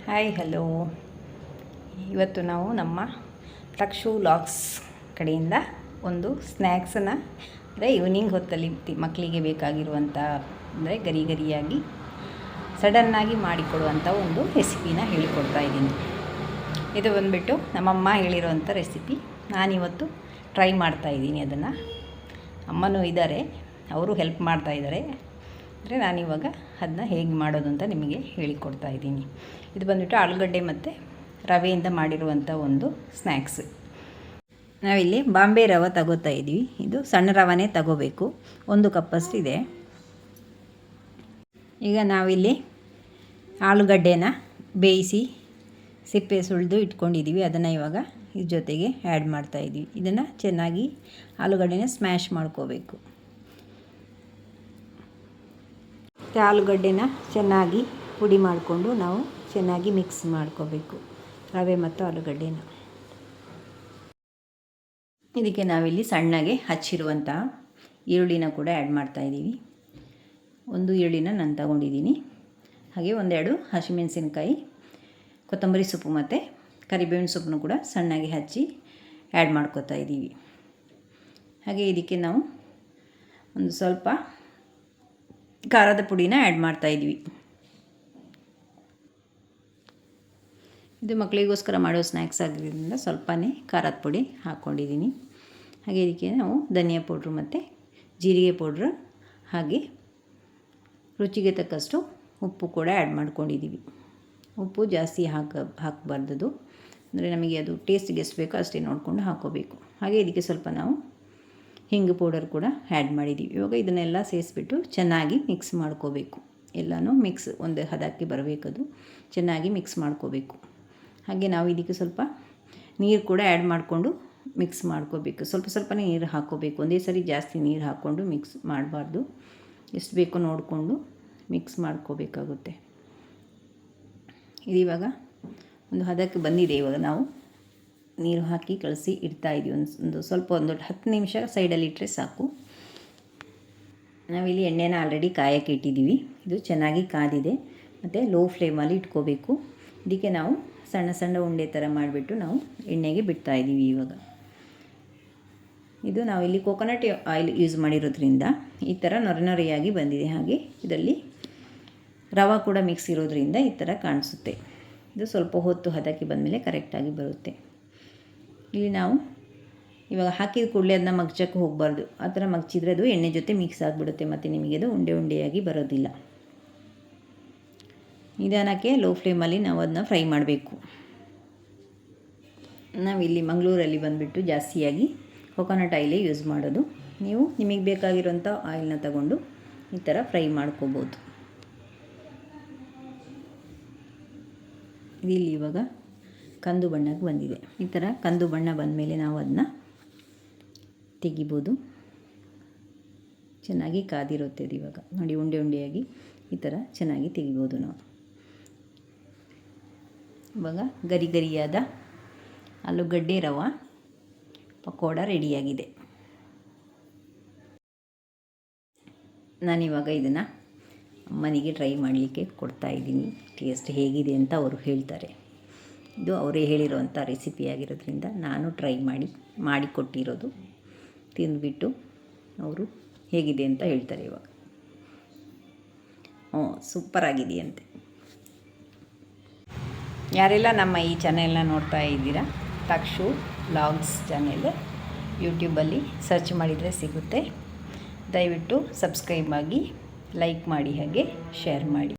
Hi hello. ಇವತ್ತು ನಾವು ನಮ್ಮ ತಕ್ಷು ವ್ಲಾಗ್ಸ್ ಕಡೆಯಿಂದ ಒಂದು ಸ್ನ್ಯಾಕ್ಸನ್ನು ಅಂದರೆ ಈವ್ನಿಂಗ್ ಹೊತ್ತಲ್ಲಿ ಮಕ್ಕಳಿಗೆ ಬೇಕಾಗಿರುವಂಥ ಅಂದರೆ ಗರಿ ಗರಿಯಾಗಿ ಸಡನ್ನಾಗಿ ಮಾಡಿಕೊಡುವಂಥ ಒಂದು ರೆಸಿಪಿನ ಹೇಳಿಕೊಡ್ತಾ ಇದ್ದೀನಿ. ಇದು ಬಂದುಬಿಟ್ಟು ನಮ್ಮಮ್ಮ ಹೇಳಿರೋವಂಥ ರೆಸಿಪಿ. ನಾನಿವತ್ತು ಟ್ರೈ ಮಾಡ್ತಾಯಿದ್ದೀನಿ ಅದನ್ನು. ಅಮ್ಮನೂ ಇದ್ದಾರೆ, ಅವರು ಹೆಲ್ಪ್ ಮಾಡ್ತಾಯಿದ್ದಾರೆ. ಅಂದರೆ ನಾನಿವಾಗ ಅದನ್ನ ಹೇಗೆ ಮಾಡೋದು ಅಂತ ನಿಮಗೆ ಹೇಳಿಕೊಡ್ತಾ ಇದ್ದೀನಿ. ಇದು ಬಂದುಬಿಟ್ಟು ಆಲೂಗಡ್ಡೆ ಮತ್ತು ರವೆಯಿಂದ ಮಾಡಿರುವಂಥ ಒಂದು ಸ್ನ್ಯಾಕ್ಸ್. ನಾವಿಲ್ಲಿ ಬಾಂಬೆ ರವೆ ತಗೋತಾ ಇದ್ದೀವಿ. ಇದು ಸಣ್ಣ ರವೆನೇ ತಗೋಬೇಕು. 1 ಕಪ್ಪಷ್ಟು ಇದೆ. ಈಗ ನಾವಿಲ್ಲಿ ಆಲೂಗಡ್ಡೆನ ಬೇಯಿಸಿ ಸಿಪ್ಪೆ ಸುಳಿದು ಇಟ್ಕೊಂಡಿದ್ದೀವಿ. ಅದನ್ನು ಇವಾಗ ಇದ್ರ ಜೊತೆಗೆ ಆ್ಯಡ್ ಮಾಡ್ತಾಯಿದ್ದೀವಿ. ಇದನ್ನು ಚೆನ್ನಾಗಿ ಆಲೂಗಡ್ಡೆನ ಸ್ಮ್ಯಾಶ್ ಮಾಡ್ಕೋಬೇಕು. ಆಲೂಗಡ್ಡೆನ ಚೆನ್ನಾಗಿ ಪುಡಿ ಮಾಡಿಕೊಂಡು ನಾವು ಚೆನ್ನಾಗಿ ಮಿಕ್ಸ್ ಮಾಡ್ಕೋಬೇಕು, ರವೆ ಮತ್ತು ಆಲೂಗಡ್ಡೆನ. ಇದಕ್ಕೆ ನಾವಿಲ್ಲಿ ಸಣ್ಣಗೆ ಹಚ್ಚಿರುವಂತಹ ಈರುಳ್ಳಿನ ಕೂಡ ಆ್ಯಡ್ ಮಾಡ್ತಾಯಿದ್ದೀವಿ. 1 ಈರುಳ್ಳಿನ ನಾನು ತಗೊಂಡಿದ್ದೀನಿ. ಹಾಗೆ 1-2 ಹಸಿಮೆಣಸಿನಕಾಯಿ, ಕೊತ್ತಂಬರಿ ಸೊಪ್ಪು ಮತ್ತು ಕರಿಬೇವಿನ ಸೊಪ್ಪನ್ನು ಕೂಡ ಸಣ್ಣಗೆ ಹಚ್ಚಿ ಆ್ಯಡ್ ಮಾಡ್ಕೋತಾ ಇದ್ದೀವಿ. ಹಾಗೆ ಇದಕ್ಕೆ ನಾವು ಒಂದು ಸ್ವಲ್ಪ ಖಾರದ ಪುಡಿನ ಆ್ಯಡ್ ಮಾಡ್ತಾಯಿದ್ವಿ. ಇದು ಮಕ್ಕಳಿಗೋಸ್ಕರ ಮಾಡೋ ಸ್ನ್ಯಾಕ್ಸ್ ಆಗಿರೋದ್ರಿಂದ ಸ್ವಲ್ಪನೇ ಖಾರದ ಪುಡಿ ಹಾಕ್ಕೊಂಡಿದ್ದೀನಿ. ಹಾಗೆ ಇದಕ್ಕೆ ನಾವು ಧನಿಯಾ ಪೌಡ್ರು ಮತ್ತು ಜೀರಿಗೆ ಪೌಡ್ರು ಹಾಗೆ ರುಚಿಗೆ ತಕ್ಕಷ್ಟು ಉಪ್ಪು ಕೂಡ ಆ್ಯಡ್ ಮಾಡ್ಕೊಂಡಿದ್ದೀವಿ. ಉಪ್ಪು ಜಾಸ್ತಿ ಹಾಕಬಾರ್ದು, ಅಂದರೆ ನಮಗೆ ಅದು ಟೇಸ್ಟಿಗೆ ಎಷ್ಟು ಬೇಕೋ ಅಷ್ಟೇ ನೋಡಿಕೊಂಡು ಹಾಕೋಬೇಕು. ಹಾಗೆ ಇದಕ್ಕೆ ಸ್ವಲ್ಪ ನಾವು ಹಿಂಗು ಪೌಡರ್ ಕೂಡ ಆ್ಯಡ್ ಮಾಡಿದ್ದೀವಿ. ಇವಾಗ ಇದನ್ನೆಲ್ಲ ಸೇರಿಸ್ಬಿಟ್ಟು ಚೆನ್ನಾಗಿ ಮಿಕ್ಸ್ ಮಾಡ್ಕೋಬೇಕು. ಎಲ್ಲನೂ ಮಿಕ್ಸ್ ಒಂದು ಹದಕ್ಕೆ ಬರಬೇಕದು, ಚೆನ್ನಾಗಿ ಮಿಕ್ಸ್ ಮಾಡ್ಕೋಬೇಕು. ಹಾಗೆ ನಾವು ಇದಕ್ಕೆ ಸ್ವಲ್ಪ ನೀರು ಕೂಡ ಆ್ಯಡ್ ಮಾಡಿಕೊಂಡು ಮಿಕ್ಸ್ ಮಾಡ್ಕೋಬೇಕು. ಸ್ವಲ್ಪನೇ ನೀರು ಹಾಕ್ಕೋಬೇಕು. ಒಂದೇ ಸರಿ ಜಾಸ್ತಿ ನೀರು ಹಾಕ್ಕೊಂಡು ಮಿಕ್ಸ್ ಮಾಡಬಾರ್ದು. ಎಷ್ಟು ಬೇಕೋ ನೋಡಿಕೊಂಡು ಮಿಕ್ಸ್ ಮಾಡ್ಕೋಬೇಕಾಗುತ್ತೆ. ಇದು ಇವಾಗ ಒಂದು ಹದಕ್ಕೆ ಬಂದಿದೆ. ಇವಾಗ ನಾವು ನೀರು ಹಾಕಿ ಕಲಸಿ ಇಡ್ತಾಯಿದ್ದೀವಿ. ಒಂದು 10 ನಿಮಿಷ ಸೈಡಲ್ಲಿ ಇಟ್ಟರೆ ಸಾಕು. ನಾವಿಲ್ಲಿ ಎಣ್ಣೆನ ಆಲ್ರೆಡಿ ಕಾಯಕ್ಕೆ ಇಟ್ಟಿದ್ದೀವಿ. ಇದು ಚೆನ್ನಾಗಿ ಕಾದಿದೆ ಮತ್ತು ಲೋ ಫ್ಲೇಮಲ್ಲಿ ಇಟ್ಕೋಬೇಕು. ಇದಕ್ಕೆ ನಾವು ಸಣ್ಣ ಸಣ್ಣ ಉಂಡೆ ಥರ ಮಾಡಿಬಿಟ್ಟು ನಾವು ಎಣ್ಣೆಗೆ ಬಿಡ್ತಾಯಿದ್ದೀವಿ. ಇವಾಗ ಇದು ನಾವಿಲ್ಲಿ ಕೋಕೋನಟ್ ಆಯಿಲ್ ಯೂಸ್ ಮಾಡಿರೋದ್ರಿಂದ ಈ ಥರ ನೊರೆಯಾಗಿ ಬಂದಿದೆ. ಹಾಗೆ ಇದರಲ್ಲಿ ರವೆ ಕೂಡ ಮಿಕ್ಸ್ ಇರೋದ್ರಿಂದ ಈ ಥರ ಕಾಣಿಸುತ್ತೆ. ಇದು ಸ್ವಲ್ಪ ಹೊತ್ತು ಹದಕ್ಕೆ ಬಂದಮೇಲೆ ಕರೆಕ್ಟಾಗಿ ಬರುತ್ತೆ. ಇಲ್ಲಿ ನಾವು ಇವಾಗ ಹಾಕಿದ ಕೂಡಲೇ ಅದನ್ನ ಮಗ್ಚಕ್ಕೆ ಹೋಗಬಾರ್ದು. ಆ ಥರ ಮಗ್ಚಿದ್ರೆ ಅದು ಎಣ್ಣೆ ಜೊತೆ ಮಿಕ್ಸ್ ಆಗಿಬಿಡುತ್ತೆ ಮತ್ತು ನಿಮಗೆ ಅದು ಉಂಡೆಯಾಗಿ ಬರೋದಿಲ್ಲ. ನಿಧಾನಕ್ಕೆ ಲೋ ಫ್ಲೇಮಲ್ಲಿ ನಾವು ಅದನ್ನ ಫ್ರೈ ಮಾಡಬೇಕು. ನಾವಿಲ್ಲಿ ಮಂಗಳೂರಲ್ಲಿ ಬಂದುಬಿಟ್ಟು ಜಾಸ್ತಿಯಾಗಿ ಕೋಕೋನಟ್ ಆಯಿಲೇ ಯೂಸ್ ಮಾಡೋದು. ನೀವು ನಿಮಗೆ ಬೇಕಾಗಿರೋಂಥ ಆಯಿಲ್ನ ತಗೊಂಡು ಈ ಥರ ಫ್ರೈ ಮಾಡ್ಕೋಬೋದು. ಇಲ್ಲಿ ಇವಾಗ ಕಂದು ಬಣ್ಣಕ್ಕೆ ಬಂದಿದೆ. ಈ ಥರ ಕಂದು ಬಣ್ಣ ಬಂದ ಮೇಲೆ ನಾವು ಅದನ್ನ ತೆಗಿಬೋದು. ಚೆನ್ನಾಗಿ ಕಾದಿರುತ್ತೆ ಅದು. ಇವಾಗ ನೋಡಿ ಉಂಡೆಯಾಗಿ ಈ ಥರ ಚೆನ್ನಾಗಿ ತೆಗಿಬೋದು ನಾವು. ಇವಾಗ ಗರಿಯಾದ ಆಲೂಗಡ್ಡೆ ರವೆ ಪಕೋಡ ರೆಡಿಯಾಗಿದೆ. ನಾನಿವಾಗ ಇದನ್ನು ಅಮ್ಮನಿಗೆ ಟ್ರೈ ಮಾಡಲಿಕ್ಕೆ ಕೊಡ್ತಾಯಿದ್ದೀನಿ. ಟೇಸ್ಟ್ ಹೇಗಿದೆ ಅಂತ ಅವರು ಹೇಳ್ತಾರೆ. ಇದು ಅವರೇ ಹೇಳಿರೋವಂಥ ರೆಸಿಪಿ ಆಗಿರೋದ್ರಿಂದ ನಾನು ಟ್ರೈ ಮಾಡಿಕೊಟ್ಟಿರೋದು. ತಿಂದುಬಿಟ್ಟು ಅವರು ಹೇಗಿದೆ ಅಂತ ಹೇಳ್ತಾರೆ. ಇವಾಗ ಸೂಪರಾಗಿದೆಯಂತೆ. ಯಾರೆಲ್ಲ ನಮ್ಮ ಈ ಚಾನೆಲ್ನ ನೋಡ್ತಾ ಇದ್ದೀರಾ, ತಕ್ಷು ವ್ಲಾಗ್ಸ್ ಚಾನೆಲ್ ಯೂಟ್ಯೂಬಲ್ಲಿ ಸರ್ಚ್ ಮಾಡಿದರೆ ಸಿಗುತ್ತೆ. ದಯವಿಟ್ಟು ಸಬ್ಸ್ಕ್ರೈಬ್ ಆಗಿ, ಲೈಕ್ ಮಾಡಿ, ಹಾಗೆ ಶೇರ್ ಮಾಡಿ.